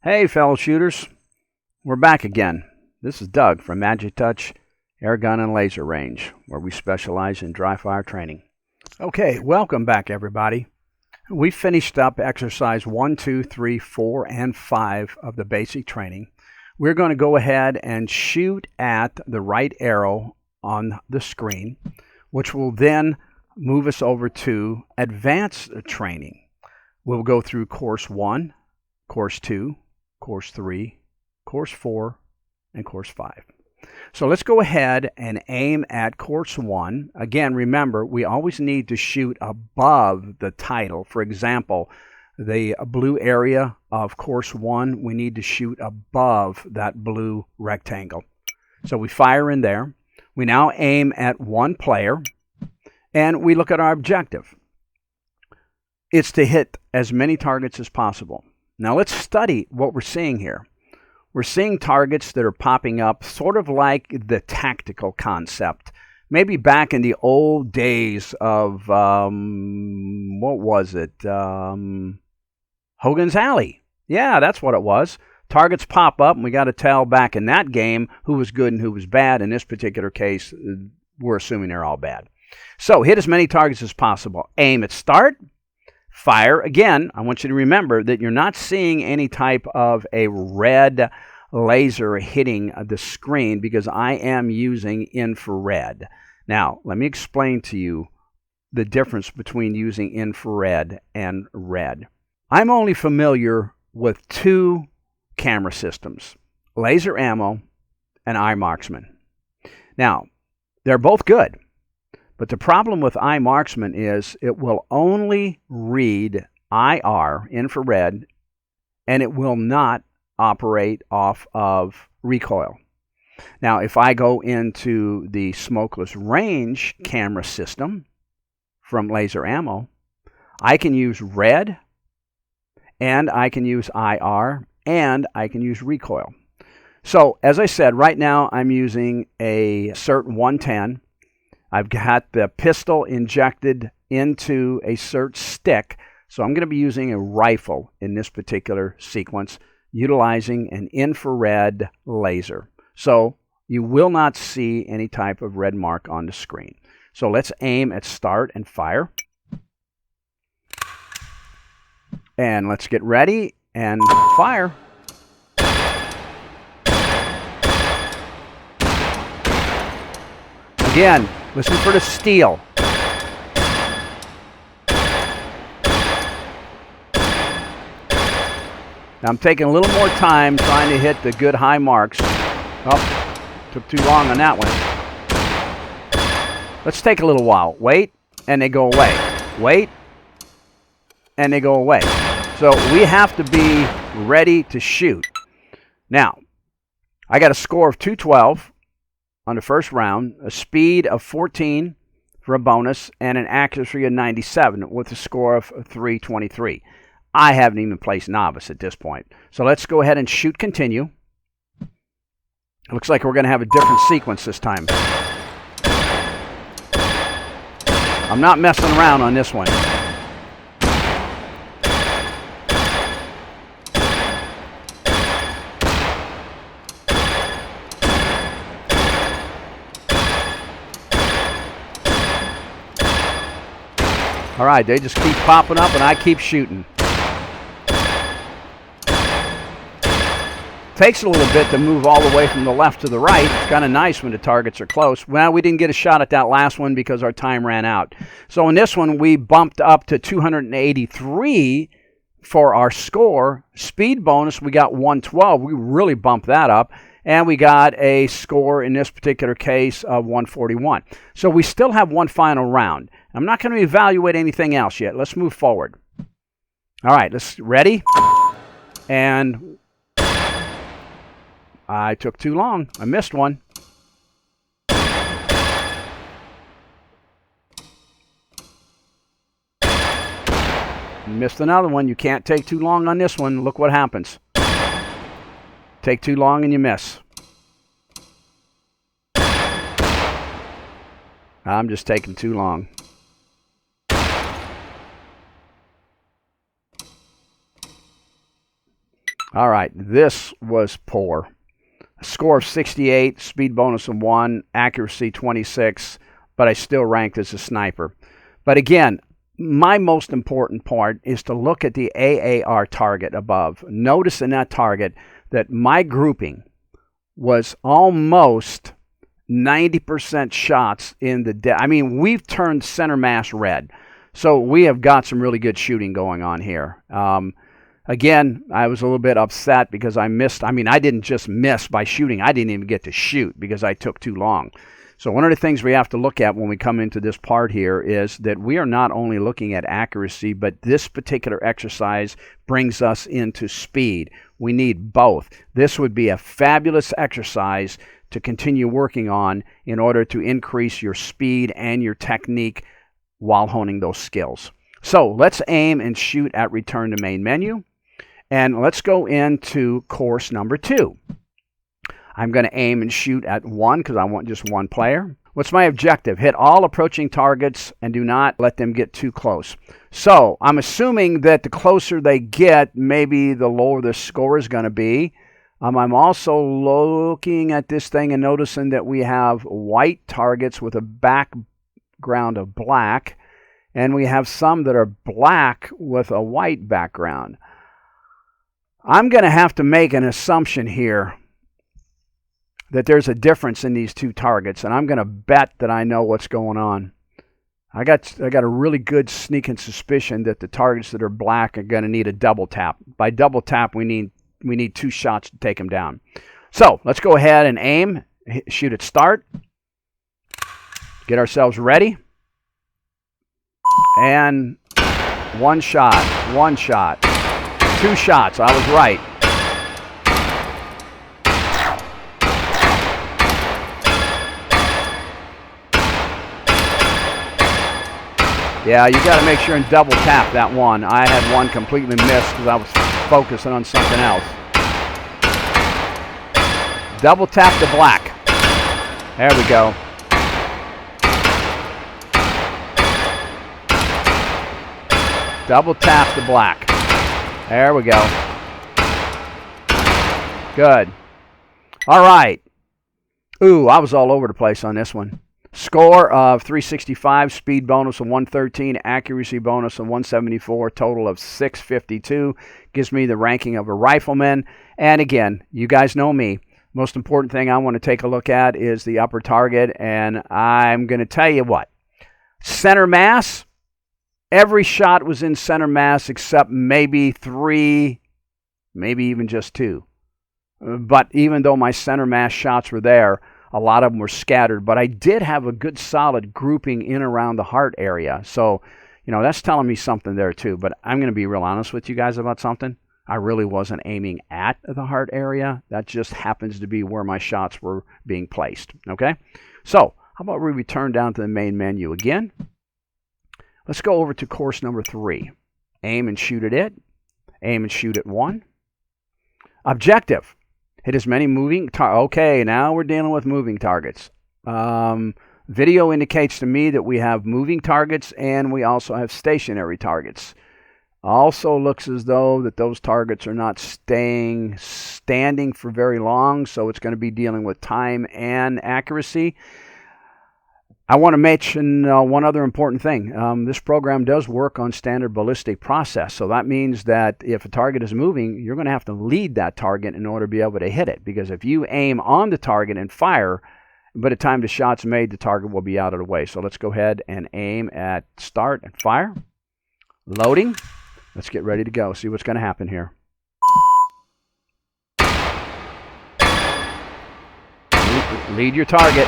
Hey, fellow shooters. We're back again. This is Doug from Magic Touch Air Gun and Laser Range, where we specialize in dry fire training. Okay, welcome back, everybody. We finished up exercise 1, 2, 3, 4, and 5 of the basic training. We're going to go ahead and shoot at the right arrow on the screen, which will then move us over to advanced training. We'll go through course 1, course 2, course 3, course 4, and course 5. So let's go ahead and aim at course 1. Again, remember, we always need to shoot above the title. For example, the blue area of course 1, we need to shoot above that blue rectangle. So we fire in there. We now aim at one player, and we look at our objective. It's to hit as many targets as possible. Now let's study what we're seeing here. We're seeing targets that are popping up sort of like the tactical concept. Maybe back in the old days of, what was it? Hogan's Alley. Yeah, that's what it was. Targets pop up, and we got to tell back in that game who was good and who was bad. In this particular case, we're assuming they're all bad. So hit as many targets as possible. Aim at start. Fire. Again, I want you to remember that you're not seeing any type of a red laser hitting the screen because I am using infrared. Now, let me explain to you the difference between using infrared and red. I'm only familiar with two camera systems, laser ammo and iMarksman. Now, they're both good. But the problem with iMarksman is it will only read IR, infrared, and it will not operate off of recoil. Now, if I go into the smokeless range camera system from laser ammo, I can use red, and I can use IR, and I can use recoil. So, as I said, right now I'm using a CERT 110. I've got the pistol injected into a CERT stick, so I'm going to be using a rifle in this particular sequence, utilizing an infrared laser. So you will not see any type of red mark on the screen. So let's aim at start and fire. And let's get ready and fire. Again, listen for the steel. Now I'm taking a little more time trying to hit the good high marks. Oh, took too long on that one. Let's take a little while. Wait, and they go away. Wait, and they go away. So we have to be ready to shoot. Now, I got a score of 212. On the first round, a speed of 14 for a bonus, and an accuracy of 97 with a score of 323. I haven't even placed novice at this point. So let's go ahead and shoot continue. It looks like we're going to have a different sequence this time. I'm not messing around on this one. All right, they just keep popping up, and I keep shooting. Takes a little bit to move all the way from the left to the right. It's kind of nice when the targets are close. Well, we didn't get a shot at that last one because our time ran out. So in this one, we bumped up to 283 for our score. Speed bonus, we got 112. We really bumped that up. And we got a score in this particular case of 141. So we still have one final round. I'm not going to evaluate anything else yet. Let's move forward. All right, let's ready. And I took too long. I missed one. Missed another one. You can't take too long on this one. Look what happens. Take too long and you miss. I'm just taking too long. All right, this was poor. A score of 68, speed bonus of 1, accuracy 26, but I still ranked as a sniper. But again, my most important part is to look at the AAR target above. Notice in that target that my grouping was almost 90% shots in the I mean, we've turned center mass red. So we have got some really good shooting going on here. Again, I was a little bit upset because I missed. I mean, I didn't just miss by shooting. I didn't even get to shoot because I took too long. So one of the things we have to look at when we come into this part here is that we are not only looking at accuracy, but this particular exercise brings us into speed. We need both. This would be a fabulous exercise to continue working on in order to increase your speed and your technique while honing those skills. So let's aim and shoot at return to main menu. And let's go into course number 2. I'm going to aim and shoot at 1 because I want just one player. What's my objective? Hit all approaching targets and do not let them get too close. So I'm assuming that the closer they get, maybe the lower the score is going to be. I'm also looking at this thing and noticing that we have white targets with a background of black, and we have some that are black with a white background. I'm going to have to make an assumption here that there's a difference in these two targets, and I'm going to bet that I know what's going on. I got a really good sneaking suspicion that the targets that are black are going to need a double tap. By double tap, we need 2 shots to take them down. So let's go ahead and aim, shoot at start, get ourselves ready, and 1 shot. 2 shots. I was right. Yeah, you got to make sure and double tap that one. I had one completely missed because I was focusing on something else. Double tap the black. There we go. Double tap the black. There we go. Good. All right. Ooh, I was all over the place on this one. Score of 365, speed bonus of 113, accuracy bonus of 174, total of 652. Gives me the ranking of a rifleman. And again, you guys know me. Most important thing I want to take a look at is the upper target. And I'm going to tell you what. Center mass. Every shot was in center mass except maybe 3, maybe even just 2. But even though my center mass shots were there, a lot of them were scattered. But I did have a good solid grouping in around the heart area. So, you know, that's telling me something there too. But I'm going to be real honest with you guys about something. I really wasn't aiming at the heart area. That just happens to be where my shots were being placed. Okay? So, how about we return down to the main menu again? Let's go over to course number 3. Aim and shoot at it. Aim and shoot at 1. Objective. Hit as many moving targets. Okay, now we're dealing with moving targets. Video indicates to me that we have moving targets and we also have stationary targets. Also looks as though that those targets are not standing for very long, so it's going to be dealing with time and accuracy. I want to mention one other important thing. This program does work on standard ballistic process. So that means that if a target is moving, you're going to have to lead that target in order to be able to hit it. Because if you aim on the target and fire, by the time the shot's made, the target will be out of the way. So let's go ahead and aim at start and fire. Loading. Let's get ready to go. See what's going to happen here. Lead your target.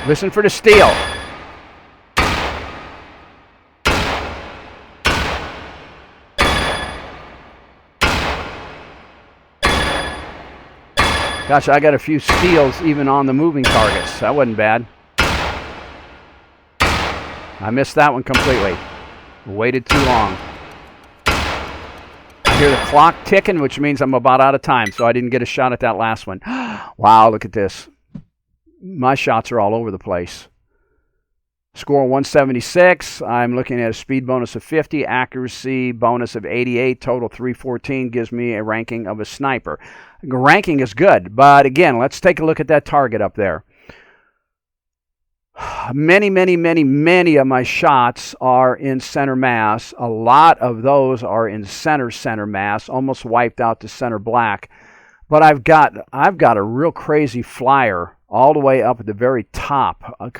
Listen for the steel. Gosh, I got a few steals even on the moving targets. That wasn't bad. I missed that one completely. Waited too long. I hear the clock ticking, which means I'm about out of time, so I didn't get a shot at that last one. Wow, look at this. My shots are all over the place. score 176. I'm looking at a speed bonus of 50, accuracy bonus of 88, total 314 gives me a ranking of a sniper. Ranking is good, but again, let's take a look at that target up there. Many of my shots are in center mass. A lot of those are in center mass, almost wiped out to center black. But I've got a real crazy flyer all the way up at the very top. I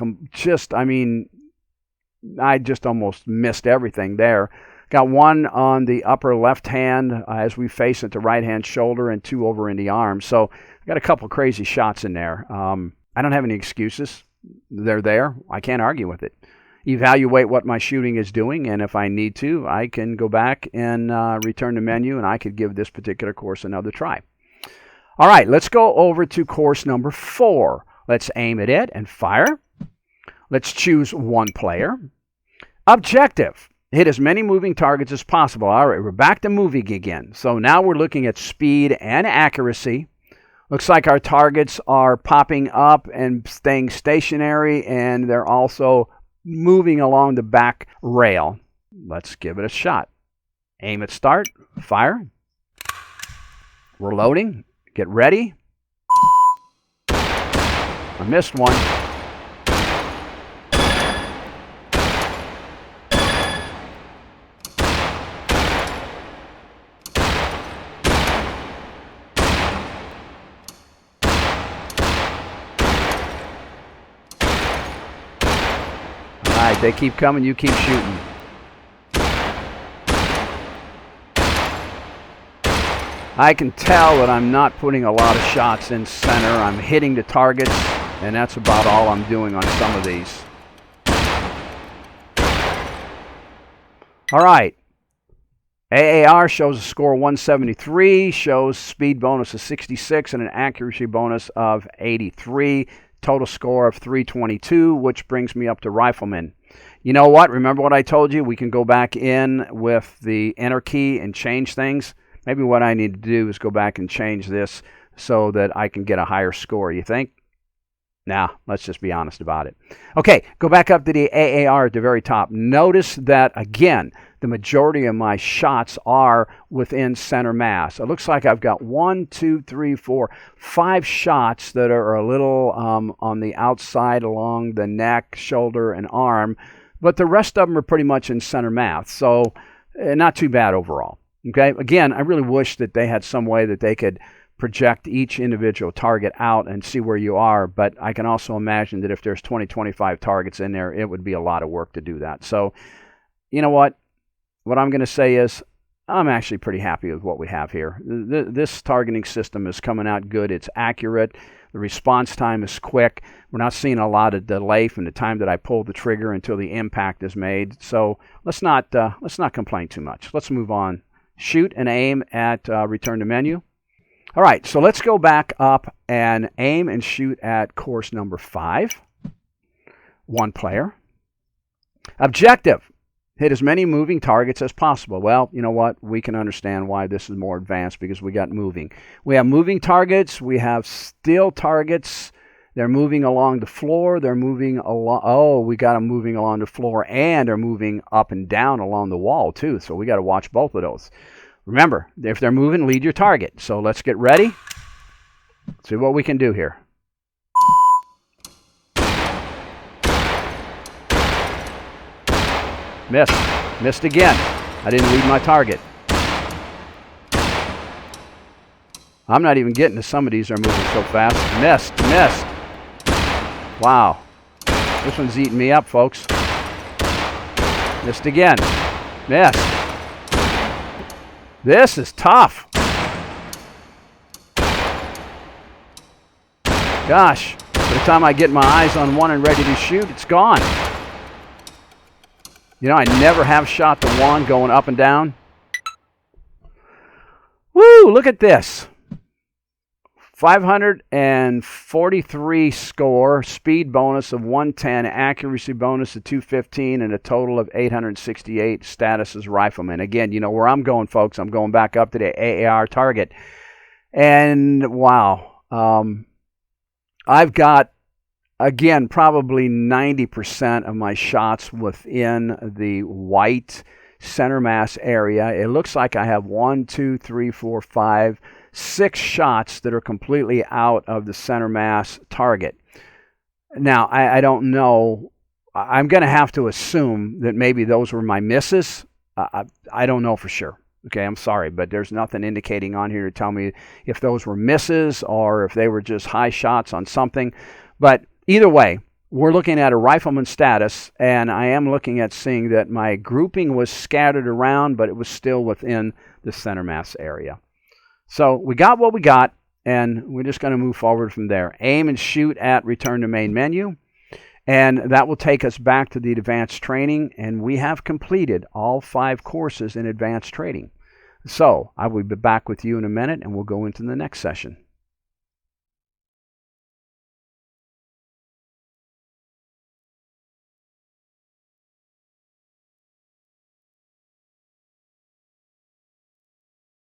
just almost missed everything there. Got one on the upper left hand as we face into right hand shoulder, and two over in the arm. So I got a couple crazy shots in there. I don't have any excuses. They're there. I can't argue with it. Evaluate what my shooting is doing, and if I need to, I can go back and return to menu, and I could give this particular course another try. All right, let's go over to course number 4. Let's aim at it and fire. Let's choose one player. Objective: hit as many moving targets as possible. All right, we're back to moving again. So now we're looking at speed and accuracy. Looks like our targets are popping up and staying stationary, and they're also moving along the back rail. Let's give it a shot. Aim at start, fire. We're loading. Get ready. I missed one. They keep coming, you keep shooting. I can tell that I'm not putting a lot of shots in center. I'm hitting the targets, and that's about all I'm doing on some of these. All right. AAR shows a score 173, shows speed bonus of 66 and an accuracy bonus of 83. Total score of 322, which brings me up to rifleman. You know what? Remember what I told you? We can go back in with the enter key and change things. Maybe what I need to do is go back and change this so that I can get a higher score. You think? Nah, let's just be honest about it. Okay, go back up to the AAR at the very top. Notice that, again, the majority of my shots are within center mass. It looks like I've got 1, 2, 3, 4, 5 shots that are a little on the outside along the neck, shoulder, and arm, but the rest of them are pretty much in center mass, so not too bad overall. Okay, again, I really wish that they had some way that they could project each individual target out and see where you are, but I can also imagine that if there's 20-25 targets in there, it would be a lot of work to do that. So, you know what? What I'm going to say is I'm actually pretty happy with what we have here. This targeting system is coming out good. It's accurate. The response time is quick. We're not seeing a lot of delay from the time that I pull the trigger until the impact is made. So let's not complain too much. Let's move on. Shoot and aim at return to menu. All right, so let's go back up and aim and shoot at course number 5. One player. Objective: hit as many moving targets as possible. Well, you know what? We can understand why this is more advanced because we got moving. We have moving targets. We have still targets. They're moving along the floor. They're moving along. Oh, we got them moving along the floor, and they're moving up and down along the wall too. So we got to watch both of those. Remember, if they're moving, lead your target. So let's get ready. See what we can do here. Missed. Missed again. I didn't lead my target. I'm not even getting to some of these are moving so fast. Missed. Missed. Wow. This one's eating me up, folks. Missed again. Missed. This is tough. Gosh, by the time I get my eyes on one and ready to shoot, it's gone. You know, I never have shot the one going up and down. Woo, look at this. 543 score, speed bonus of 110, accuracy bonus of 215, and a total of 868. Status as rifleman. Again, you know where I'm going, folks. I'm going back up to the AAR target. And wow, I've got Again, probably 90% of my shots within the white center mass area. It looks like I have 1, 2, 3, 4, 5, 6 shots that are completely out of the center mass target. Now, I don't know. I'm going to have to assume that maybe those were my misses. I don't know for sure. Okay, I'm sorry, but there's nothing indicating on here to tell me if those were misses or if they were just high shots on something. But either way, we're looking at a rifleman status, and I am looking at seeing that my grouping was scattered around, but it was still within the center mass area. So we got what we got, and we're just going to move forward from there. Aim and shoot at return to main menu, and that will take us back to the advanced training, and we have completed all 5 courses in advanced training. So I will be back with you in a minute, and we'll go into the next session.